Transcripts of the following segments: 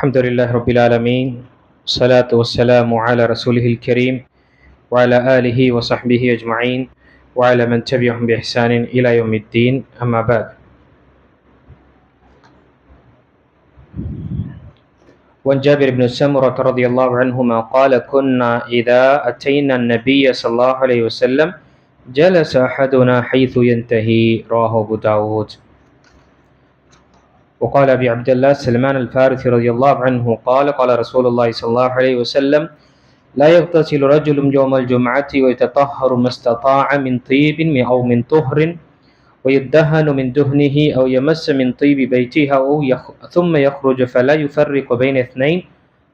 الحمد لله رب العالمين الصلاة والسلام على رسوله الكريم وعلى آله وصحبه أجمعين وعلى من تبعهم بإحسان إلى يوم الدين أما بعد. وعن جابر بن سمرة رضي الله عنهما قال كنا إذا أتينا النبي صلى الله عليه وسلم جلس أحدنا حيث ينتهي رواه أبو داود. وقال أبي عبد الله سلمان الفارسي رضي الله عنه قال قال رسول الله صلى الله عليه وسلم لا يغتسل رجل يوم الجمعة ويتطهر ما استطاع من طيب أو من طهر ويدهن من دهنه أو يمس من طيب بيته ثم يخرج فلا يفرق بين اثنين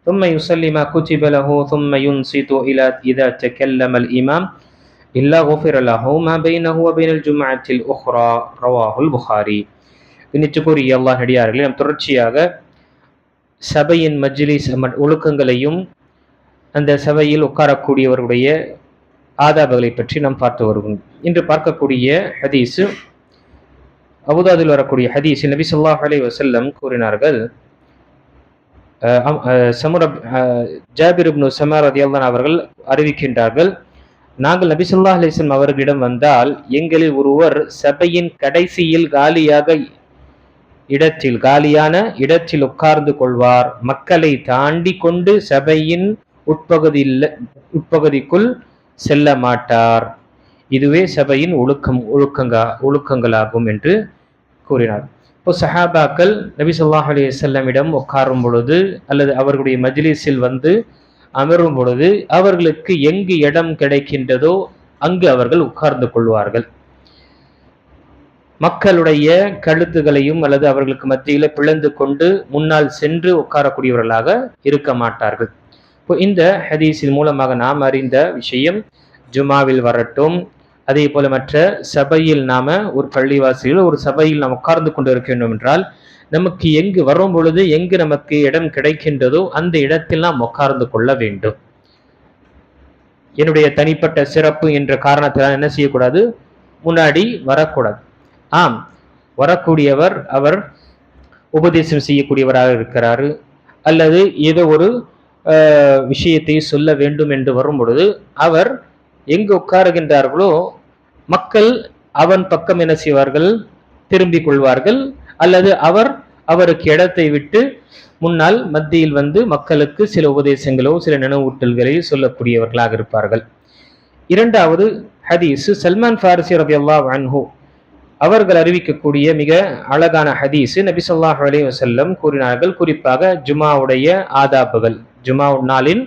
ثم يصلي ما كتب له ثم ينصت إلى إذا تكلم الإمام إلا غفر له ما بينه وبين الجمعة الأخرى رواه البخاري. நிச்சயக்குரிய அல்லாஹ் அடியார்களே, நாம் தொடர்ச்சியாக சபையின் மஜ்லிஸ் ஒழுக்கங்களையும் அந்த சபையில் உட்காரக்கூடியவருடைய ஆதாபங்களை பற்றி நாம் பார்த்து வருகிறோம். இன்று பார்க்கக்கூடிய ஹதீஸ் அபூதாவில் வரக்கூடிய ஹதீஸ் நபி ஸல்லல்லாஹு அலைஹி வஸல்லம் கூறினார்கள், ஜாபிர் இப்னு ஸமரா ரலியல்லாஹு அன்ஹு அவர்கள் அறிவிக்கின்றார்கள், நாங்கள் நபி ஸல்லல்லாஹு அலைஹி வஸல்லம் அவர்களிடம் வந்தால் எங்களில் ஒருவர் சபையின் கடைசியில் காலியான இடத்தில் உட்கார்ந்து கொள்வார். மக்களை தாண்டி கொண்டு சபையின் உட்பகுதிக்குள் செல்ல மாட்டார். இதுவே சபையின் ஒழுக்கங்களாகும் என்று கூறினார். இப்போ சஹாபாக்கள் நபி ஸல்லல்லாஹு அலைஹி வஸல்லமிடம் உட்காரும் பொழுது அல்லது அவர்களுடைய மஜ்லிஸில் வந்து அமரும் பொழுது அவர்களுக்கு எங்கு இடம் கிடைக்கின்றதோ அங்கு அவர்கள் உட்கார்ந்து கொள்வார்கள். மக்களுடைய கழுத்துகளையும் அல்லது அவர்களுக்கு மத்தியில பிளந்து கொண்டு முன்னால் சென்று உட்காரக்கூடியவர்களாக இருக்க மாட்டார்கள். இப்போ இந்த ஹதீஸின் மூலமாக நாம் அறிந்த விஷயம், ஜுமாவில் வரட்டும், அதே போல மற்ற சபையில் நாம ஒரு பள்ளிவாசியில் ஒரு சபையில் நாம் உட்கார்ந்து கொண்டு இருக்க வேண்டும் என்றால் நமக்கு எங்கு வரும் பொழுது எங்கு நமக்கு இடம் கிடைக்கின்றதோ அந்த இடத்தில் நாம் உட்கார்ந்து கொள்ள வேண்டும். என்னுடைய தனிப்பட்ட சிறப்பு என்ற காரணத்தினால் என்ன செய்யக்கூடாது, முன்னாடி வரக்கூடாது. வரக்கூடியவர் அவர் உபதேசம் செய்யக்கூடியவராக இருக்கிறாரு அல்லது ஏதோ ஒரு விஷயத்தை சொல்ல வேண்டும் என்று வரும் பொழுது அவர் எங்கு உட்காருகின்றார்களோ மக்கள் அவன் பக்கம் என்ன செய்வார்கள், திரும்பிக் கொள்வார்கள் அல்லது அவருக்கு இடத்தை விட்டு முன்னால் மத்தியில் வந்து மக்களுக்கு சில உபதேசங்களோ சில நினைவூட்டல்களை சொல்லக்கூடியவர்களாக இருப்பார்கள். இரண்டாவது ஹதீஸ் சல்மான் ஃபாரிசி ரலியல்லாஹு அன்ஹு அவர்கள் அறிவிக்கக்கூடிய மிக அழகான ஹதீஸ். நபி ஸல்லல்லாஹு அலைஹி வஸல்லம் கூறினார்கள், குறிப்பாக ஜுமாவுடைய ஆதாபுகள், ஜுமா நாளின்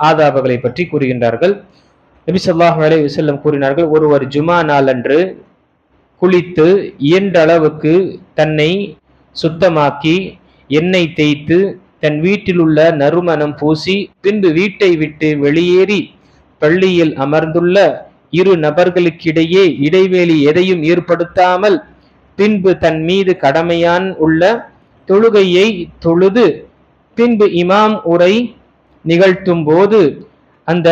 ஆதாபுகளை பற்றி கூறுகின்றார்கள். நபி ஸல்லல்லாஹு அலைஹி வஸல்லம் கூறினார்கள், ஒருவர் ஜுமா நாள் அன்று குளித்து இயன்ற அளவுக்கு தன்னை சுத்தமாக்கி எண்ணெய் தேய்த்து தன் வீட்டில் உள்ள நறுமணம் பூசி பின்பு வீட்டை விட்டு வெளியேறி பள்ளியில் அமர்ந்துள்ள இரு நபர்களுக்கிடையே இடைவெளி எதையும் ஏற்படுத்தாமல் பின்பு தன் மீது கடமையான் உள்ள தொழுகையை தொழுது பின்பு இமாம் உரை நிகழ்த்தும் போது அந்த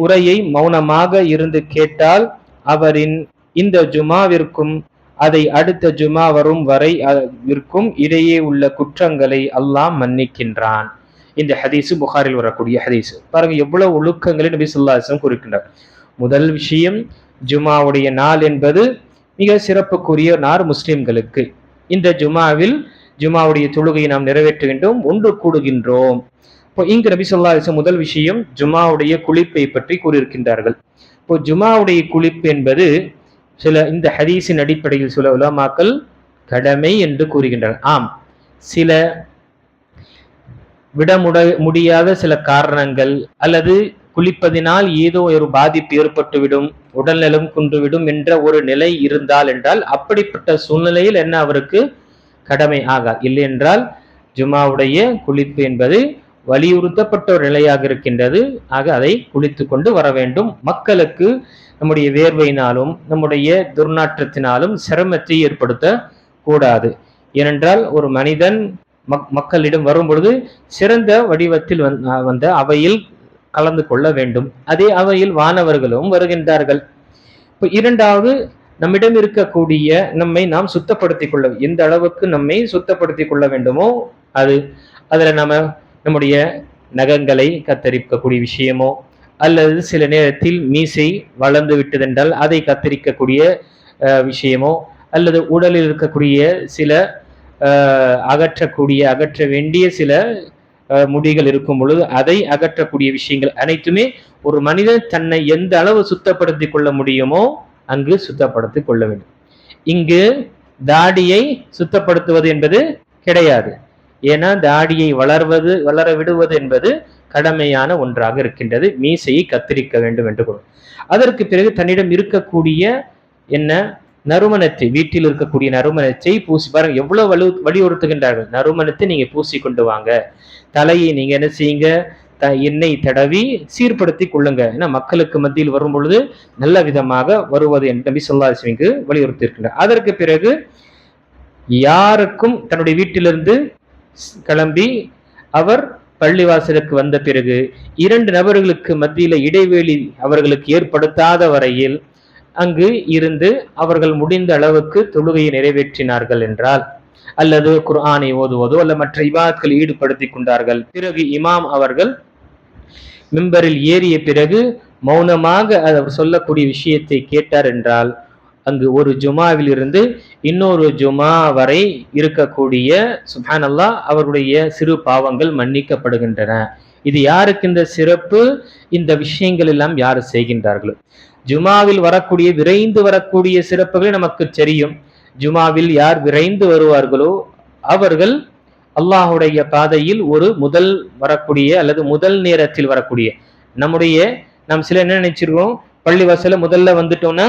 உரையை மௌனமாக இருந்து கேட்டால் அவரின் இந்த ஜுமாவிற்கும் அதை அடுத்த ஜுமா வரும் வரை இடையே உள்ள குற்றங்களை அல்லாஹ் மன்னிக்கின்றான். இந்த ஹதீஸ் புகாரில் வரக்கூடிய ஹதீஸ். பாருங்க எவ்வளவு ஒழுக்கங்களை நபி ஸல்லல்லாஹு அலைஹி வஸல்லம் கூறுகின்றார். முதல் விஷயம், ஜுமாவுடைய நாள் என்பது மிக சிறப்புக்குரிய நாள் முஸ்லிம்களுக்கு. இந்த ஜுமாவுடைய தொழுகையை நாம் நிறைவேற்றுகின்றோம், ஒன்று கூடுகின்றோம். இப்போ இங்கு நபி ஸல்லல்லாஹு அலைஹி வஸல்லம் முதல் விஷயம் ஜுமாவுடைய குளிப்பை பற்றி கூறியிருக்கின்றார்கள். இப்போ ஜுமாவுடைய குளிப்பு என்பது இந்த ஹதீஸின் அடிப்படையில் சில உலமாக்கள் கடமை என்று கூறுகின்றனர். சில விட முடியாத சில காரணங்கள் அல்லது குளிப்பதினால் ஏதோ ஒரு பாதிப்பு ஏற்பட்டுவிடும், உடல்நலம் குன்றுவிடும் என்ற ஒரு நிலை என்றால் அப்படிப்பட்ட சூழ்நிலையில் என்ன அவருக்கு கடமை ஆகாது. இல்லை என்றால் ஜுமாவுடைய குளிப்பு என்பது வலியுறுத்தப்பட்ட ஒரு நிலையாக இருக்கின்றது. ஆக அதை குளித்து கொண்டு வர வேண்டும். மக்களுக்கு நம்முடைய வேர்வையினாலும் நம்முடைய துர்நாற்றத்தினாலும் சிரமத்தை ஏற்படுத்த கூடாது. ஏனென்றால் ஒரு மனிதன் மக்களிடம் வரும் பொழுது சிறந்த வடிவத்தில் வந்த அவையில் கலந்து கொள்ள வேண்டும். அதே அவையில் வானவர்களும் வருகின்றார்கள். இப்போ இரண்டாவது, நம்மிடம் இருக்கக்கூடிய நம்மை நாம் சுத்தப்படுத்திக் கொள்ள, எந்த அளவுக்கு நம்மை சுத்தப்படுத்திக் கொள்ள வேண்டுமோ அது அதுல நம்முடைய நகங்களை கத்தரிக்கக்கூடிய விஷயமோ, அல்லது சில நேரத்தில் மீசை வளர்ந்து விட்டதென்றால் அதை கத்தரிக்கக்கூடிய விஷயமோ, அல்லது உடலில் இருக்கக்கூடிய சில அகற்ற வேண்டிய சில முடிகள் இருக்கும் பொழுது அதை அகற்றக்கூடிய விஷயங்கள் அனைத்துமே ஒரு மனிதன் தன்னை எந்த அளவு சுத்தப்படுத்திக் கொள்ள முடியுமோ அங்கு சுத்தப்படுத்திக் கொள்ள வேண்டும். இங்கு தாடியை சுத்தப்படுத்துவது என்பது கிடையாது. ஏன்னா தாடியை வளர விடுவது என்பது கடமையான ஒன்றாக இருக்கின்றது. மீசையை கத்திரிக்க வேண்டும் என்று கூறும். அதற்கு பிறகு தன்னிடம் இருக்கக்கூடிய என்ன நறுமணத்தை, வீட்டில் இருக்கக்கூடிய நறுமணத்தை பூசி பாருங்க, எவ்வளவு வலியுறுத்துகின்றார்கள். நறுமணத்தை நீங்க பூசி கொண்டு வாங்க, தலையை நீங்க என்ன செய்யுங்க, எண்ணெய் தடவி சீர்படுத்தி கொள்ளுங்க. ஏன்னா மக்களுக்கு மத்தியில் வரும் பொழுது நல்ல விதமாக வருவது என்று நபி ஸல்லல்லாஹு அலைஹி வஸல்லம் வலியுறுத்தி இருக்கின்றார். அதற்கு பிறகு யாருக்கும் தன்னுடைய வீட்டிலிருந்து கிளம்பி அவர் பள்ளிவாசலுக்கு வந்த பிறகு 2 நபர்களுக்கு மத்தியில இடைவெளி அவர்களுக்கு ஏற்படுத்தாத வரையில் அங்கு இருந்து அவர்கள் முடிந்த அளவுக்கு தொழுகையை நிறைவேற்றினார்கள் என்றால், அல்லது குர்ஆனை ஓதுவதோ அல்ல மற்ற இபாதத்தில் ஈடுபடுத்திக் கொண்டார்கள். பிறகு இமாம் அவர்கள் மிம்பரில் ஏறிய பிறகு மௌனமாக அவர் சொல்லக்கூடிய விஷயத்தை கேட்டார் என்றால், அங்கு ஒரு ஜுமாவில் இருந்து இன்னொரு ஜுமா வரை இருக்கக்கூடிய சுப்ஹானல்லாஹ் அவருடைய சிறு பாவங்கள் மன்னிக்கப்படுகின்றன. இது யாருக்கு இந்த சிறப்பு? இந்த விஷயங்கள் எல்லாம் யார் செய்கின்றார்களோ, ஜுமாவில் வரக்கூடிய விரைந்து வரக்கூடிய சிறப்புகளை நமக்கு தெரியும். ஜுமாவில் யார் விரைந்து வருவார்களோ அவர்கள் அல்லாஹுடைய பாதையில் ஒரு முதல் வரக்கூடிய அல்லது முதல் நேரத்தில் வரக்கூடிய நாம் சில என்ன நினைச்சிருக்கோம், பள்ளிவாசல முதல்ல வந்துட்டோம்னா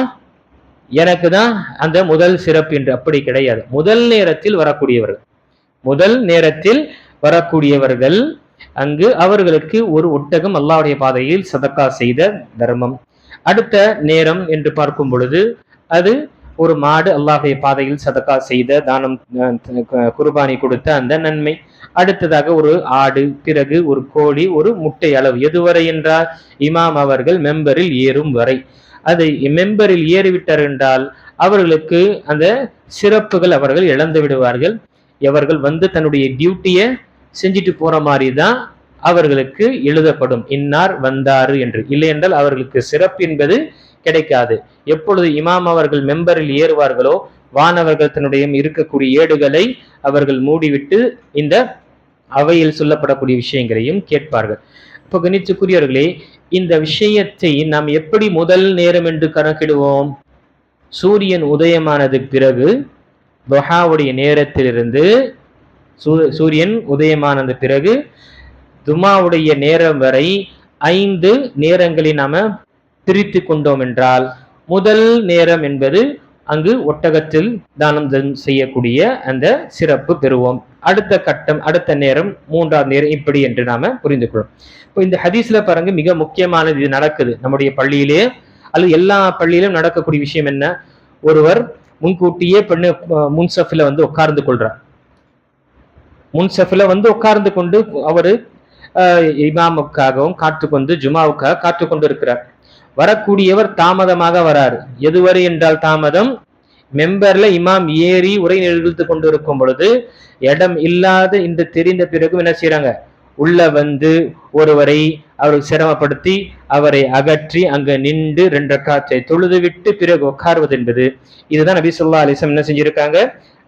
எனக்கு தான் அந்த முதல் சிறப்பு என்று. அப்படி கிடையாது. முதல் நேரத்தில் வரக்கூடியவர்கள் அங்கு அவர்களுக்கு ஒரு ஒட்டகம் அல்லாஹ்வுடைய பாதையில் சதக்கா செய்த தர்மம். அடுத்த நேரம் என்று பார்க்கும் பொழுது அது ஒரு மாடு அல்லாஹ்வுடைய பாதையில் சதக்கா செய்த தானம், குர்பானி கொடுத்த அந்த நன்மை. அடுத்ததாக ஒரு ஆடு, பிறகு ஒரு கோழி, ஒரு முட்டை அளவு. எதுவரை என்றால் இமாம் அவர்கள் மெம்பரில் ஏறும் வரை. அதை மெம்பரில் ஏறிவிட்டார் என்றால் அவர்களுக்கு அந்த சிறப்புகள் அவர்கள் இழந்து விடுவார்கள். அவர்கள் வந்து தன்னுடைய டியூட்டியை செஞ்சுட்டு போற மாதிரி தான் அவர்களுக்கு எழுதப்படும், இன்னார் வந்தாரு என்று. இல்லை என்றால் அவர்களுக்கு சிறப்பு என்பது கிடைக்காது. எப்பொழுது இமாம் அவர்கள் மெம்பரில் ஏறுவார்களோ வானவர்கள் தன்னுடைய இருக்கக்கூடிய ஏடுகளை அவர்கள் மூடிவிட்டு இந்த அவையில் சொல்லப்படக்கூடிய விஷயங்களையும் கேட்பார்கள். இப்போ கணித்துக்குரியவர்களே, இந்த விஷயத்தை நாம் எப்படி முதல் நேரம் என்று கணக்கிடுவோம்? சூரியன் உதயமானதுக்கு பிறகு துஹாவுடைய நேரத்திலிருந்து சூரியன் உதயமானது பிறகு துமாவுடைய நேரம் வரை 5 நேரங்களை நாம பிரித்து கொண்டோம் என்றால் முதல் நேரம் என்பது அங்கு ஒட்டகத்தில் தானம் செய்யக்கூடிய அந்த சிறப்பு பெறுவோம். அடுத்த கட்டம், அடுத்த நேரம், 3ஆம் நேரம், இப்படி என்று நாம புரிந்து கொள்ளும். இப்போ இந்த ஹதீஸ்ல பாருங்க, மிக முக்கியமானது இது நடக்குது நம்முடைய பள்ளியிலே அல்லது எல்லா பள்ளியிலும் நடக்கக்கூடிய விஷயம் என்ன? ஒருவர் முன்கூட்டியே முன்சஃபில வந்து உட்கார்ந்து கொள்றார். முன்சஃபில வந்து உட்கார்ந்து கொண்டு அவரு இமாமுக்காகவும் காத்துக்கொண்டு ஜுமாவுக்காக காத்துக்கொண்டு இருக்கிறார். வரக்கூடியவர் தாமதமாக வராரு. எதுவரை என்றால் தாமதம், மெம்பர்ல இமாம் ஏறி உரை நிகழ்த்து கொண்டு இருக்கும் பொழுது இடம் இல்லாத இந்த தெரிந்த பிறகு என்ன செய்யறாங்க, உள்ள வந்து ஒருவரை அவருக்கு சிரமப்படுத்தி அவரை அகற்றி அங்க நின்று 2 ரக்காத்தை தொழுது விட்டு பிறகு உட்கார்வது என்பது இதுதான் நபி ஸல்லல்லாஹு அலைஹி வஸல்லம் என்ன செஞ்சிருக்காங்க.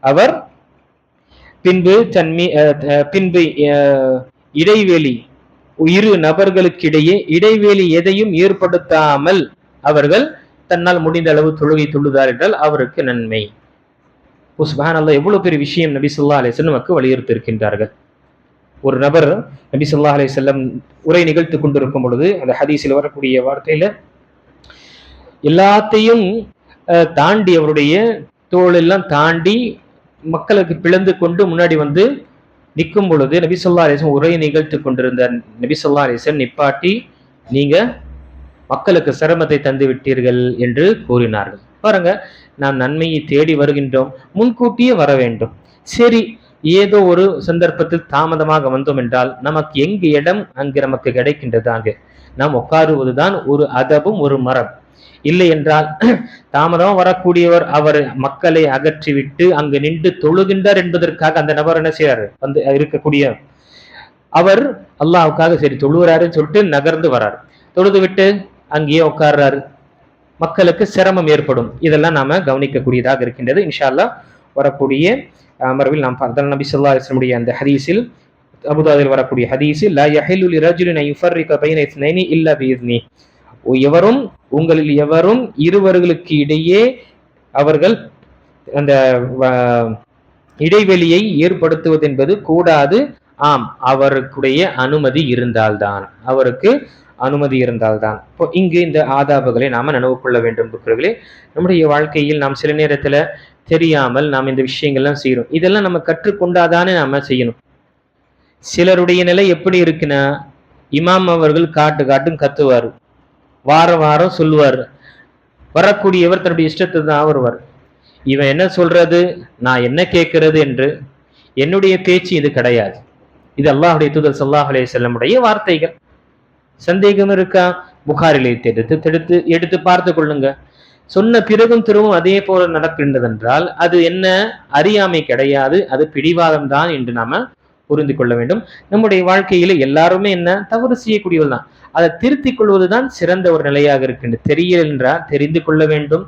அவர் பின்பு இடைவெளி, இரு நபர்களுக்கிடையே இடைவெளி எதையும் ஏற்படுத்தாமல் அவர்கள் தன்னால் முடிந்த அளவு தொழுகை தொழுதார் என்றால் அவருக்கு நன்மை. சுப்ஹானல்லாஹ், எவ்வளவு பெரிய விஷயம் நபி ஸல்லல்லாஹு அலைஹி வஸல்லம் நமக்கு வலியுறுத்தி இருக்கின்றார்கள். ஒரு நபர் நபி ஸல்லல்லாஹு அலைஹி வஸல்லம் உரை நிகழ்த்து கொண்டிருக்கும் பொழுது அந்த ஹதீஸில் வரக்கூடிய வார்த்தையில எல்லாத்தையும் தாண்டி அவருடைய தோளெல்லாம் தாண்டி மக்களுக்கு பிளந்து கொண்டு முன்னாடி வந்து நிற்கும் பொழுது நபி ஸல்லல்லாஹு அலைஹி வஸல்லம் உரை நிகழ்த்து கொண்டிருந்த நபி ஸல்லல்லாஹு அலைஹி வஸல்லம் நிப்பாட்டி, நீங்க மக்களுக்கு சிரமத்தை தந்து விட்டீர்கள் என்று கூறினார்கள். பாருங்க, நாம் நன்மையை தேடி வருகின்றோம், முன்கூட்டியே வர வேண்டும். சரி, ஏதோ ஒரு சந்தர்ப்பத்தில் தாமதமாக வந்தோம் என்றால் நமக்கு எங்கு இடம் அங்கு நமக்கு கிடைக்கின்றது, அங்கு நாம் உட்காருவதுதான் ஒரு அதபும் ஒரு மரம். இல்லை என்றால் தாமதம் வரக்கூடியவர் அவர் மக்களை அகற்றிவிட்டு அங்கு நின்று தொழுகின்றார் என்பதற்காக அந்த நபர் என்ன செய்யறாரு, வந்து இருக்கக்கூடிய அவர் அல்லாஹ்வுக்காக சரி தொழுகிறாருன்னு சொல்லிட்டு நகர்ந்து வராரு, தொழுது விட்டு அங்கேயே உட்கார்றாரு, மக்களுக்கு சிரமம் ஏற்படும். இதெல்லாம் நாம கவனிக்கக்கூடியதாக இருக்கின்றது. இன்ஷா அல்லாஹ் வரக்கூடிய அமர்வில் நாம் பார்த்தோம். நபி ஸல்லல்லாஹு அலைஹி வஸல்லம் அந்த ஹதீஸில், அபூதாவில் வரக்கூடிய ஹதீஸில், லா யஹில்லு லிரஜுலின் அன் யுஃபர்ரிக பைன இஸ்னைனி இல்லா பிஇذنி, எவரும் உங்களில் எவரும் இருவர்களுக்கு இடையே அவர்கள் அந்த இடைவெளியை ஏற்படுத்துவது என்பது கூடாது. ஆம், அவருக்குடைய அனுமதி இருந்தால்தான், அவருக்கு அனுமதி இருந்தால்தான். இப்போ இங்கு இந்த ஆதாபுகளை நாம நினைவு கொள்ள வேண்டும். இருக்கிறவர்களே, நம்முடைய வாழ்க்கையில் நாம் சில நேரத்துல தெரியாமல் நாம் இந்த விஷயங்கள்லாம் செய்யறோம். இதெல்லாம் நம்ம கற்றுக்கொண்டாதானே நாம செய்யணும். சிலருடைய நிலை எப்படி இருக்குன்னா, இமாம் அவர்கள் காட்டும் கத்துவார், வாரம் சொல்லுவார், வரக்கூடியவர் தன்னுடைய இஷ்டத்தை தான் வருவார். இவன் என்ன சொல்றது, நான் என்ன கேட்கிறது என்று. என்னுடைய பேச்சு இது கிடையாது. இது அல்லாஹ்வுடைய தூதர் ஸல்லல்லாஹு அலைஹி வஸல்லமுடைய வார்த்தைகள். சந்தேகம் இருக்கா? புகாரிலே எடுத்து பார்த்து கொள்ளுங்க. சொன்ன பிறகும் திரும்பவும் அதே போல நடக்கின்றது என்றால் அது என்ன, அறியாமை கிடையாது, அது பிடிவாதம் தான் என்று நாம புரிந்து கொள்ள வேண்டும். நம்முடைய வாழ்க்கையில எல்லாருமே என்ன தவறு செய்யக்கூடியவர்கள் தான். அதை திருத்திக் கொள்வதுதான் சிறந்த ஒரு நிலையாக இருக்கின்றது. தெரியல என்றால் தெரிந்து கொள்ள வேண்டும்,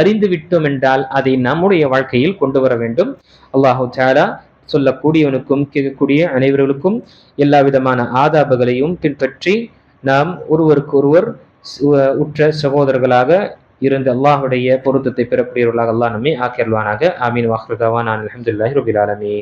அறிந்து விட்டோம் என்றால் அதை நம்முடைய வாழ்க்கையில் கொண்டு வர வேண்டும். அல்லாஹு தஆலா சொல்லக்கூடியவனுக்கும் கேட்கக்கூடிய அனைவர்களுக்கும் எல்லா விதமான ஆதாபங்களையும் பின்பற்றி நாம் ஒருவருக்கு ஒருவர் உற்ற சகோதரர்களாக இருந்து அல்லாஹ்வுடைய பொருத்தத்தை பெறக்கூடியவர்களாக அல்லாஹ் நம்மை ஆக்கியருள்வானாக. ஆமீன். வாஹிரு தஅவானா அல்ஹம்துலில்லாஹி ரப்பில் ஆலமீன்.